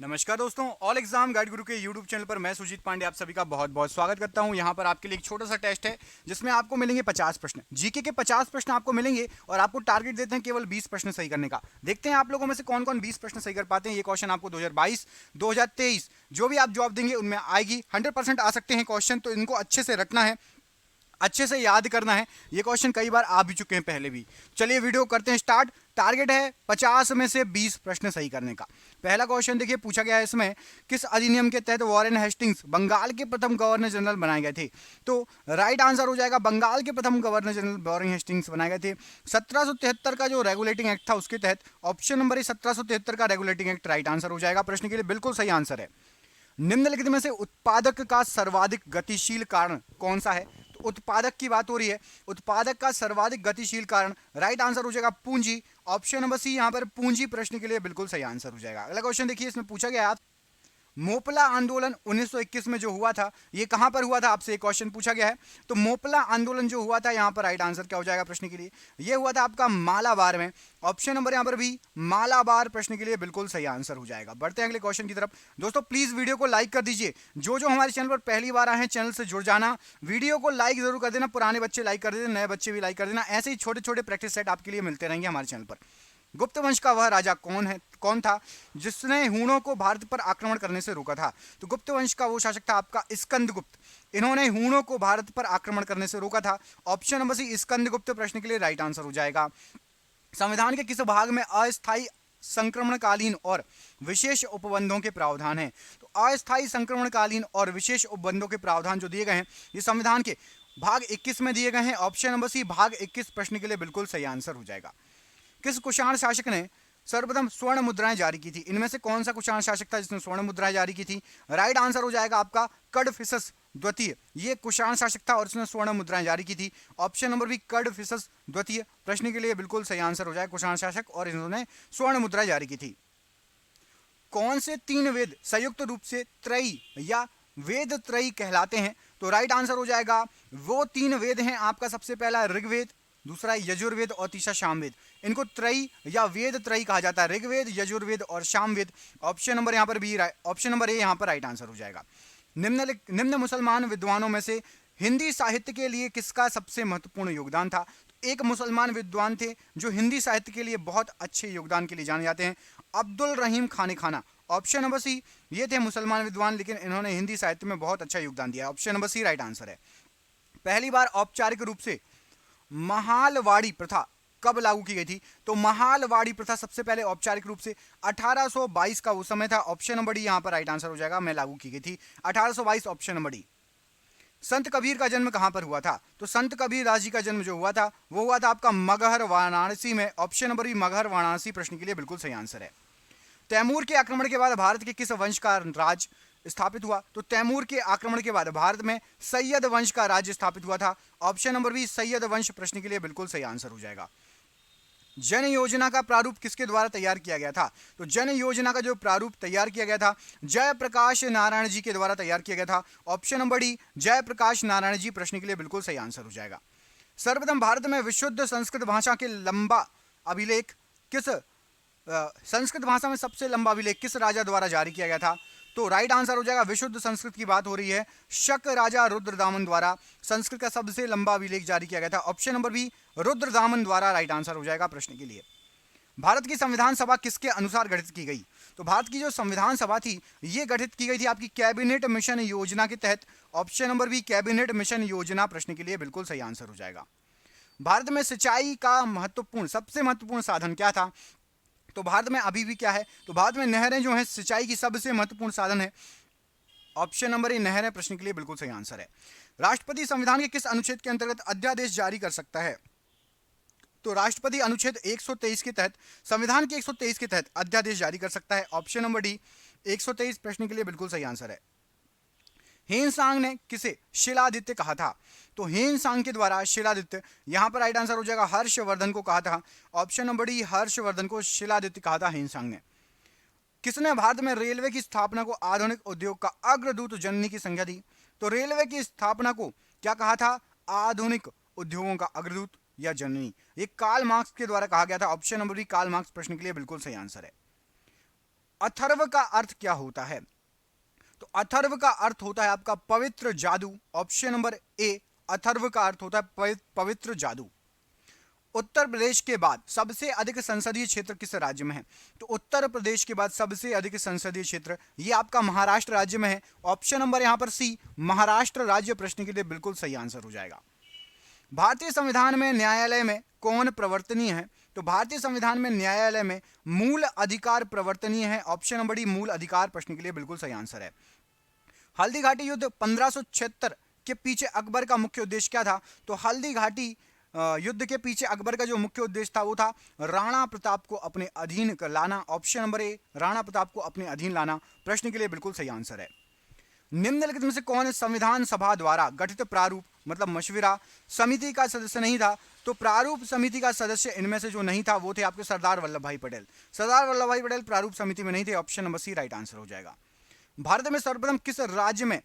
नमस्कार दोस्तों, all exam guide गुरु के यूट्यूब चैनल पर मैं सुजीत पांडे आप सभी का बहुत बहुत स्वागत करता हूं। यहां पर आपके लिए एक छोटा सा टेस्ट है जिसमें आपको मिलेंगे 50 प्रश्न। जीके के 50 प्रश्न आपको मिलेंगे और आपको टारगेट देते हैं केवल 20 प्रश्न सही करने का। देखते हैं आप लोगों में से कौन कौन 20 प्रश्न सही कर पाते हैं। ये क्वेश्चन आपको 2022 2023 जो भी आप जॉब देंगे उनमें आएगी। 100% आ सकते हैं क्वेश्चन, तो इनको अच्छे से रखना है, अच्छे से याद करना है। ये क्वेश्चन कई बार आ भी चुके हैं पहले भी। चलिए वीडियो करते हैं स्टार्ट। टारगेट है 50 में से 20 प्रश्न सही करने का। पहला क्वेश्चन देखिए, पूछा गया है इसमें किस अधिनियम के तहत वॉरेन हेस्टिंग्स बंगाल के प्रथम गवर्नर जनरल बनाए गए थे। तो राइट आंसर हो जाएगा बंगाल के प्रथम गवर्नर जनरल वॉरेन हेस्टिंग्स बनाए गए थे 1773 का जो रेगुलेटिंग एक्ट था उसके तहत। ऑप्शन नंबर 1773 का रेगुलेटिंग एक्ट राइट आंसर हो जाएगा। प्रश्न के लिए बिल्कुल सही आंसर है। निम्नलिखित में से उत्पादक का सर्वाधिक गतिशील कारण कौन सा है। तो उत्पादक की बात हो रही है, उत्पादक का सर्वाधिक गतिशील कारण राइट आंसर हो जाएगा पूंजी। ऑप्शन नंबर सी यहां पर पूंजी प्रश्न के लिए बिल्कुल सही आंसर हो जाएगा। अगला क्वेश्चन देखिए, इसमें पूछा गया है मोपला आंदोलन 1921 में जो हुआ था ये कहां पर हुआ था, आपसे एक क्वेश्चन पूछा गया है। तो मोपला आंदोलन जो हुआ था यहां पर राइट आंसर क्या हो जाएगा प्रश्न के लिए, ये हुआ था आपका मालाबार में। ऑप्शन नंबर यहां पर भी मालाबार प्रश्न के लिए बिल्कुल सही आंसर हो जाएगा। बढ़ते हैं अगले क्वेश्चन की तरफ। दोस्तों प्लीज वीडियो को लाइक कर दीजिए। जो जो हमारे चैनल पर पहली बार आए हैं चैनल से जुड़ जाना, वीडियो को लाइक जरूर कर देना। पुराने बच्चे लाइक कर देना, नए बच्चे भी लाइक कर देना। ऐसे ही छोटे छोटे प्रैक्टिस सेट आपके लिए मिलते रहेंगे हमारे चैनल पर। गुप्त वंश का वह राजा कौन था जिसने हूणों को भारत पर आक्रमण करने से रोका था। तो गुप्त वंश का वो शासक था आपका स्कंदगुप्त। इन्होंने हूणों को भारत पर आक्रमण करने से रोका था। ऑप्शन नंबर सी स्कंदगुप्त प्रश्न के लिए राइट आंसर हो जाएगा। संविधान के किस भाग में अस्थायी संक्रमणकालीन और विशेष उपबंधों के प्रावधान हैं। तो अस्थायी संक्रमणकालीन और विशेष उपबंधों के प्रावधान जो दिए गए हैं ये संविधान के भाग 21 में दिए गए हैं। ऑप्शन नंबर सी भाग 21 प्रश्न के लिए बिल्कुल सही आंसर हो जाएगा। किस कुषाण शासक ने सर्वप्रथम स्वर्ण मुद्राएं जारी की थी। इनमें से कौन सा कुषाण शासक था जिसने स्वर्ण मुद्राएं जारी की थी। राइट आंसर हो जाएगा आपका कडफिसस द्वितीय। ये कुषाण शासक था और इसने स्वर्ण मुद्राएं जारी की थी। ऑप्शन नंबर बी कडफिसस द्वितीय प्रश्न के लिए बिल्कुल सही आंसर हो जाएगा कुषाण शासक, और इन्होंने स्वर्ण मुद्राएं जारी की थी। कौन से तीन वेद संयुक्त रूप से त्रयी या वेद त्रयी कहलाते हैं। तो राइट आंसर हो जाएगा वो तीन वेद हैं आपका, सबसे पहला ऋग्वेद, दूसरा यजुर्वेद और तीसरा सामवेद। इनको त्रयी या वेद त्रयी कहा जाता है, ऋग्वेद, यजुर्वेद और सामवेद। ऑप्शन नंबर यहाँ पर बी, ऑप्शन नंबर ए यहाँ पर राइट आंसर हो जाएगा। निम्न मुसलमान विद्वानों में से हिंदी साहित्य के लिए किसका सबसे महत्वपूर्ण योगदान था। एक मुसलमान विद्वान थे जो हिंदी साहित्य के लिए बहुत अच्छे योगदान के लिए जाने जाते हैं, अब्दुल रहीम खाने खाना। ऑप्शन नंबर सी, ये थे मुसलमान विद्वान लेकिन इन्होंने हिंदी साहित्य में बहुत अच्छा योगदान दिया। Option number C right answer है। पहली बार औपचारिक रूप से महालवाड़ी प्रथा कब लागू की गई थी। तो महालवाड़ी प्रथा सबसे पहले औपचारिक रूप से 1822 का वो समय था। ऑप्शन नंबर डी यहां पर राइट आंसर हो जाएगा, मैं लागू की गई थी 1822, ऑप्शन नंबर डी। संत कबीर का जन्म कहां पर हुआ था। तो संत कबीर दास जी का जन्म जो हुआ था वो हुआ था आपका मगहर वाराणसी में। Option number B Maghar Varanasi प्रश्न के लिए बिल्कुल सही आंसर है। तैमूर के आक्रमण के बाद भारत के किस वंश का राज स्थापित हुआ। तो तैमूर के आक्रमण के बाद भारत में सैयद वंश का राज्य स्थापित हुआ था। ऑप्शन नंबर बी सैयद वंश प्रश्न के लिए बिल्कुल सही आंसर हो जाएगा। जन योजना का प्रारूप किसके द्वारा तैयार किया गया था। तो जन योजना का जो प्रारूप तैयार किया गया था जयप्रकाश नारायण जी के द्वारा तैयार किया गया था। Option number D Jayaprakash Narayan ji प्रश्न के लिए बिल्कुल सही आंसर हो जाएगा। सर्वप्रथम भारत में विशुद्ध संस्कृत भाषा के लंबा अभिलेख किस संस्कृत भाषा में सबसे लंबा अभिलेख किस राजा द्वारा जारी किया गया था। तो राइट आंसर हो जाएगा, विशुद्ध संस्कृत की बात हो रही है, शक राजा रुद्रदामन द्वारा संस्कृत का सबसे लंबा अभिलेख जारी किया गया था। ऑप्शन नंबर बी रुद्रदामन द्वारा राइट आंसर हो जाएगा प्रश्न के लिए। भारत की संविधान सभा किसके अनुसार गठित की गई। तो भारत की जो संविधान सभा थी ये गठित की गई थी आपकी कैबिनेट मिशन योजना के तहत। Option number B cabinet mission योजना प्रश्न के लिए बिल्कुल सही आंसर हो जाएगा। भारत में सिंचाई का महत्वपूर्ण सबसे महत्वपूर्ण साधन क्या था। तो भारत में अभी भी क्या है, तो भारत में नहरें जो हैं सिंचाई की सबसे महत्वपूर्ण साधन है। ऑप्शन नंबर ए नहरें प्रश्न के लिए बिल्कुल सही आंसर है। राष्ट्रपति संविधान के किस अनुच्छेद के अंतर्गत अध्यादेश जारी कर सकता है। तो राष्ट्रपति अनुच्छेद 123 के तहत, संविधान के 123 के तहत अध्यादेश जारी कर सकता है। ऑप्शन नंबर डी 123 प्रश्न के लिए बिल्कुल सही आंसर है। हेनसांग ने किसे शिलादित्य कहा था। तो हेनसांग के द्वारा शिलादित्य, यहां पर राइट आंसर हो जाएगा हर्षवर्धन को कहा था। ऑप्शन नंबर डी हर्षवर्धन को शिलादित्य कहा था हेनसांग ने। किसने भारत में रेलवे की स्थापना को आधुनिक उद्योग का अग्रदूत जननी की संज्ञा दी। तो रेलवे की स्थापना को क्या कहा था, आधुनिक उद्योगों का अग्रदूत या जननी। ये कार्ल मार्क्स के द्वारा कहा गया था। Option number B Karl Marx प्रश्न के लिए बिल्कुल सही आंसर है। अथर्व का अर्थ क्या होता है? तो अथर्व का अर्थ होता है आपका पवित्र जादू। ऑप्शन नंबर ए, अथर्व का अर्थ होता है पवित्र जादू। उत्तर प्रदेश के बाद सबसे अधिक संसदीय क्षेत्र किस राज्य में है? तो उत्तर प्रदेश के बाद सबसे अधिक संसदीय क्षेत्र ये आपका महाराष्ट्र राज्य में है। ऑप्शन नंबर यहां पर सी, महाराष्ट्र राज्य प्रश्न के लिए बिल्कुल सही आंसर हो जाएगा। भारतीय संविधान में न्यायालय में कौन प्रवर्तनीय है? तो भारतीय संविधान में न्यायालय में मूल अधिकार प्रवर्तनीय है। ऑप्शन नंबर डी, मूल अधिकार प्रश्न के लिए बिल्कुल सही आंसर है। हल्दी घाटी युद्ध 1576 के पीछे अकबर का मुख्य उद्देश्य क्या था? तो हल्दी घाटी युद्ध के पीछे अकबर का जो मुख्य उद्देश्य था वो था राणा प्रताप को अपने अधीन लाना। ऑप्शन नंबर ए, राणा प्रताप को अपने अधीन लाना प्रश्न के लिए बिल्कुल सही आंसर है। निम्नलिखित में से कौन संविधान सभा द्वारा गठित प्रारूप मतलब मशविरा समिति का सदस्य नहीं था? तो प्रारूप समिति का सदस्य इनमें से जो नहीं था वो थे आपके सरदार वल्लभ भाई पटेल। सरदार वल्लभ भाई पटेल प्रारूप समिति में नहीं थे। Option number C right answer हो जाएगा। भारत में सर्वप्रथम किस राज्य में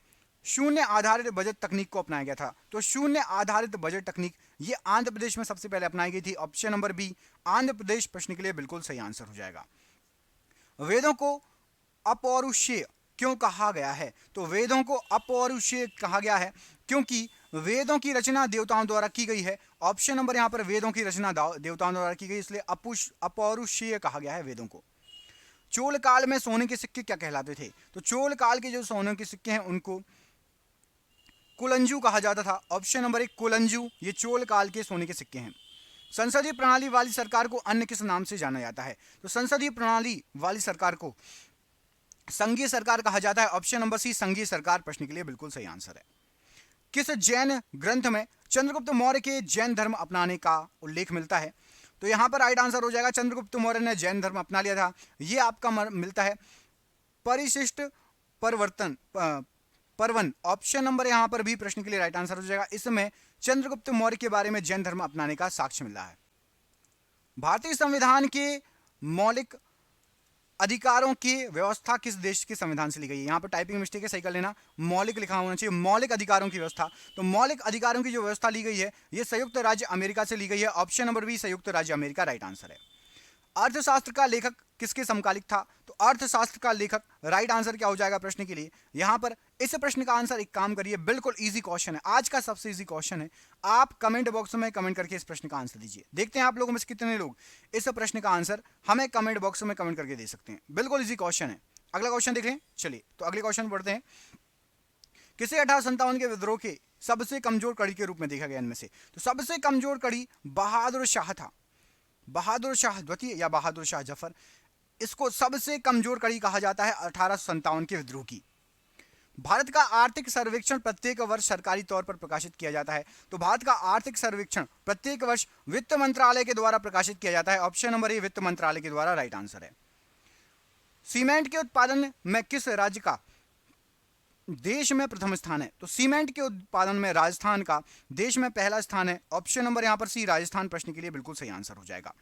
शून्य आधारित बजट तकनीक को अपनाया गया था? तो शून्य आधारित बजट तकनीक ये आंध्र प्रदेश में सबसे पहले अपनाई गई थी। Option number B, Andhra Pradesh प्रश्न के लिए बिल्कुल सही आंसर हो जाएगा। वेदों को अपौरुषेय क्यों कहा गया है? तो वेदों को अपौरुषेय कहा गया है क्योंकि वेदों की रचना देवताओं द्वारा की गई है। ऑप्शन नंबर यहां पर वेदों की रचना देवताओं द्वारा की गई, इसलिए अपौरुषेय कहा गया है वेदों को। चोल काल में सोने के सिक्के क्या कहलाते थे? तो चोल काल के जो सोने के सिक्के हैं उनको कुलंजू कहा जाता था। ऑप्शन नंबर एक, कुलंजू ये चोल काल के सोने के सिक्के हैं। संसदीय प्रणाली वाली सरकार को अन्य किस नाम से जाना जाता है? तो संसदीय प्रणाली वाली सरकार को संघीय सरकार कहा जाता है। ऑप्शन नंबर सी, संघीय सरकार प्रश्न के लिए बिल्कुल सही आंसर है। किस जैन ग्रंथ में चंद्रगुप्त मौर्य के जैन धर्म अपनाने का उल्लेख मिलता है? तो यहां पर राइट आंसर हो जाएगा चंद्रगुप्त मौर्य ने जैन धर्म अपना लिया था। यह आपका मिलता है परिशिष्ट परवर्तन परवन। ऑप्शन नंबर यहां पर भी प्रश्न के लिए राइट आंसर हो जाएगा। इसमें चंद्रगुप्त मौर्य के बारे में जैन धर्म अपनाने का साक्ष्य मिल रहा है। भारतीय संविधान के मौलिक अधिकारों की व्यवस्था किस देश के संविधान से ली गई है? यहां पर टाइपिंग मिस्टेक है, सही कर लेना, मौलिक लिखा होना चाहिए, मौलिक अधिकारों की व्यवस्था। तो मौलिक अधिकारों की जो व्यवस्था ली गई है यह संयुक्त राज्य अमेरिका से ली गई है। ऑप्शन नंबर बी, संयुक्त राज्य अमेरिका राइट आंसर है। अर्थशास्त्र का लेखक किसके समकालिक था? तो अर्थशास्त्र का लेखक राइट आंसर क्या हो जाएगा प्रश्न के लिए? यहां पर इस प्रश्न का आंसर, एक काम करिए, बिल्कुल इजी क्वेश्चन है, आज का सबसे इजी क्वेश्चन है। आप कमेंट बॉक्स में कमेंट करके इस प्रश्न का आंसर दीजिए। देखते हैं आप लोगों में से कितने लोग इस प्रश्न का आंसर हमें कमेंट बॉक्स में कमेंट करके दे सकते हैं। बिल्कुल इजी क्वेश्चन है। अगला क्वेश्चन देख लें। चलिए तो अगले क्वेश्चन पढ़ते हैं। किसे 1857 के विद्रोह के सबसे कमजोर कड़ी के रूप में देखा गया इनमें से? तो सबसे कमजोर कड़ी बहादुर शाह था। बहादुर शाह द्वितीय या बहादुर शाह जफर, इसको सबसे कमजोर कड़ी कहा जाता है 1857 के विद्रोह की। भारत का आर्थिक सर्वेक्षण प्रत्येक वर्ष सरकारी तौर पर प्रकाशित किया जाता है। तो भारत का आर्थिक सर्वेक्षण प्रत्येक वर्ष वित्त मंत्रालय के द्वारा प्रकाशित किया जाता है। ऑप्शन नंबर ए, वित्त मंत्रालय के द्वारा राइट आंसर है। सीमेंट के उत्पादन में किस राज्य का देश में प्रथम स्थान है? तो सीमेंट के उत्पादन में राजस्थान का देश में पहला स्थान है। ऑप्शन नंबर यहां पर सी, राजस्थान प्रश्न के लिए बिल्कुल सही आंसर हो जाएगा।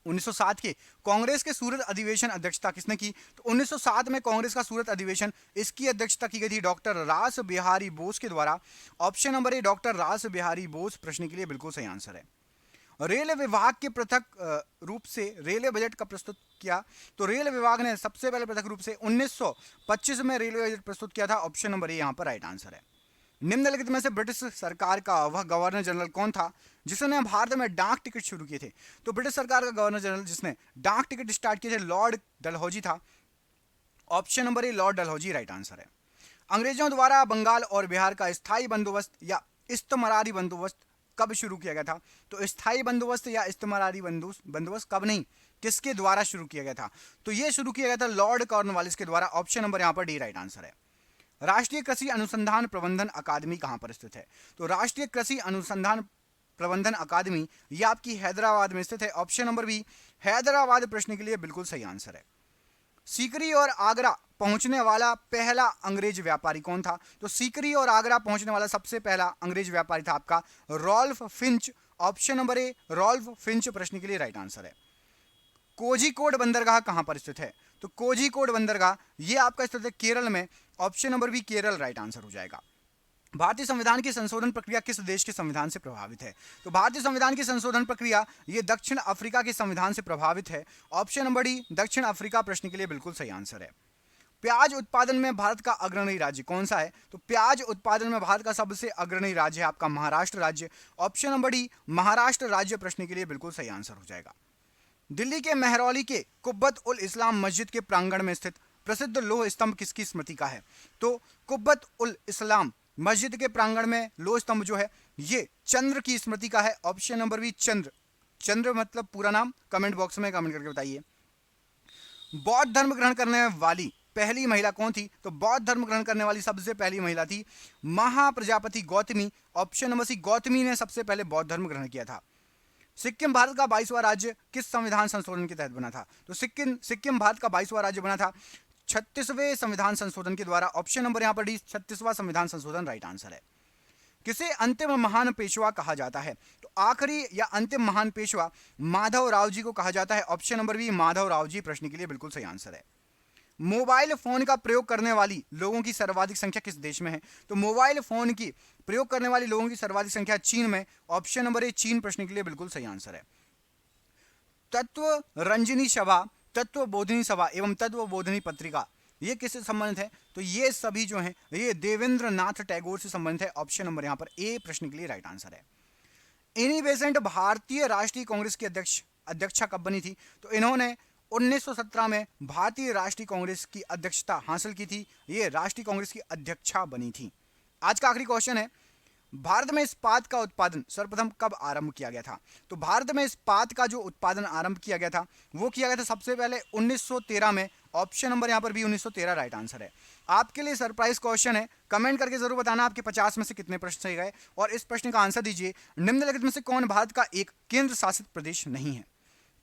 1907 के कांग्रेस के सूरत अधिवेशन अध्यक्षता किसने की? तो 1907 में कांग्रेस का सूरत अधिवेशन, इसकी अध्यक्षता की गई थी डॉक्टर रास बिहारी बोस के द्वारा। ऑप्शन नंबर ए, डॉक्टर रास बिहारी बोस प्रश्न के लिए बिल्कुल सही आंसर है। रेल विभाग के पृथक रूप से रेलवे बजट का प्रस्तुत किया? तो रेल विभाग ने सबसे पहले पृथक रूप से 1925 में रेलवे बजट प्रस्तुत किया था। ऑप्शन नंबर ए यहां पर राइट आंसर है। निम्नलिखित में से ब्रिटिश सरकार का वह गवर्नर जनरल कौन था जिसने भारत में डाक टिकट शुरू किए थे? तो ब्रिटिश सरकार का गवर्नर जनरल जिसने डाक टिकट स्टार्ट किए थे लॉर्ड डलहौजी था। ऑप्शन नंबर ए, लॉर्ड डलहौजी राइट आंसर है। अंग्रेजों द्वारा बंगाल और बिहार का स्थायी बंदोबस्त या इस्तेमारी बंदोबस्त कब शुरू किया गया था? तो स्थायी बंदोबस्त या इस्तेमारी बंदोबस्त कब नहीं, किसके द्वारा शुरू किया गया था? तो यह शुरू किया गया था लॉर्ड कॉर्नवालिस के द्वारा। ऑप्शन नंबर यहां पर डी राइट आंसर है। राष्ट्रीय कृषि अनुसंधान प्रबंधन अकादमी कहां पर स्थित है? तो राष्ट्रीय कृषि अनुसंधान प्रबंधन अकादमी यह आपकी हैदराबाद में स्थित है। ऑप्शन नंबर बी, हैदराबाद प्रश्न के लिए बिल्कुल सही आंसर है। सीकरी और आगरा पहुंचने वाला पहला अंग्रेज व्यापारी कौन था? तो सीकरी और आगरा पहुंचने वाला सबसे पहला अंग्रेज व्यापारी था आपका Ralph Fitch. Option number A, Ralph Fitch प्रश्न के लिए राइट आंसर है। कोझिकोड बंदरगाह कहां पर स्थित है? तो कोझिकोड बंदरगाह ये आपका स्थित है केरल में। Option number B, Kerala right answer हो जाएगा। भारतीय संविधान की संशोधन प्रक्रिया किस देश के संविधान से प्रभावित है? तो भारतीय संविधान की संशोधन प्रक्रिया ये दक्षिण अफ्रीका के संविधान से प्रभावित है। ऑप्शन नंबर डी दक्षिण अफ्रीका प्रश्न के लिए बिल्कुल सही आंसर है। प्याज उत्पादन में भारत का अग्रणी राज्य कौन सा है? तो प्याज उत्पादन में भारत का सबसे अग्रणी राज्य है आपका महाराष्ट्र राज्य। ऑप्शन नंबर डी महाराष्ट्र राज्य प्रश्न के लिए बिल्कुल सही आंसर हो जाएगा। दिल्ली के मेहरौली के कुब्बत उल इस्लाम मस्जिद के प्रांगण में स्थित प्रसिद्ध लोह स्तंभ किसकी स्मृति का है? तो कुब्बत उल इस्लाम मस्जिद के प्रांगण में लोह स्तंभ जो है ये चंद्र की स्मृति का है। ऑप्शन नंबर बी चंद्र। चंद्र मतलब पूरा नाम कमेंट बॉक्स में कमेंट करके बताइए। बौद्ध धर्म ग्रहण करने वाली पहली महिला कौन थी? तो बौद्ध धर्म ग्रहण करने वाली सबसे पहली महिला थी Mahaprajapati Gautami. Option number C Gautami ने सबसे पहले बौद्ध धर्म ग्रहण किया था। सिक्किम भारत का 22वां राज्य किस संविधान संशोधन के तहत बना था? तो सिक्किम भारत का 22वां राज्य बना था 36वें संविधान संशोधन के द्वारा। ऑप्शन नंबर यहाँ पर डी 36वां संविधान संशोधन राइट आंसर है। किसे अंतिम महान पेशवा कहा जाता है? तो आखिरी या अंतिम महान पेशवा माधव राव जी को कहा जाता है। Option number B Madhav Rao ji प्रश्न के लिए बिल्कुल सही आंसर है। मोबाइल फोन का प्रयोग करने वाली लोगों की सर्वाधिक संख्या किस देश में है? तो मोबाइल फोन की प्रयोग करने वाली लोगों की सर्वाधिक संख्या चीन में। ऑप्शन नंबर ए चीन प्रश्न के लिए बिल्कुल सही आंसर है। तत्व रंजनी सभा, तत्व बोधिनी सभा एवं तत्व बोधिनी पत्रिका ये किससे संबंधित है? तो ये सभी जो हैं ये देवेंद्र नाथ टैगोर से संबंधित है। ऑप्शन नंबर यहाँ पर ए प्रश्न के लिए राइट आंसर है। एनी बेसेंट भारतीय राष्ट्रीय कांग्रेस की अध्यक्षा कब बनी थी? तो इन्होंने 1917 में भारतीय राष्ट्रीय कांग्रेस की अध्यक्षता हासिल की थी। ये राष्ट्रीय कांग्रेस की अध्यक्षा बनी थी। आज का आखिरी क्वेश्चन है, भारत में इस्पात का उत्पादन सर्वप्रथम कब आरंभ किया गया था? तो भारत में इस्पात का जो उत्पादन आरंभ किया गया था वो किया गया था सबसे पहले 1913 में। ऑप्शन नंबर यहाँ पर भी 1913 राइट आंसर है। आपके लिए सरप्राइज क्वेश्चन है, कमेंट करके जरूर बताना आपके 50 में से कितने प्रश्न सही गए और इस प्रश्न का आंसर दीजिए। निम्नलिखित में से कौन भारत का एक केंद्र शासित प्रदेश नहीं है?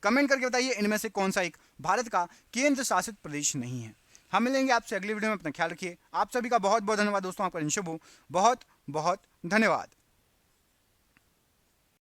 कमेंट करके बताइए इनमें से कौन सा एक भारत का केंद्र शासित प्रदेश नहीं है। हम मिलेंगे आपसे अगली वीडियो में। अपना ख्याल रखिए। आप सभी का बहुत बहुत धन्यवाद दोस्तों। आपका दिन शुभ हो। बहुत बहुत धन्यवाद।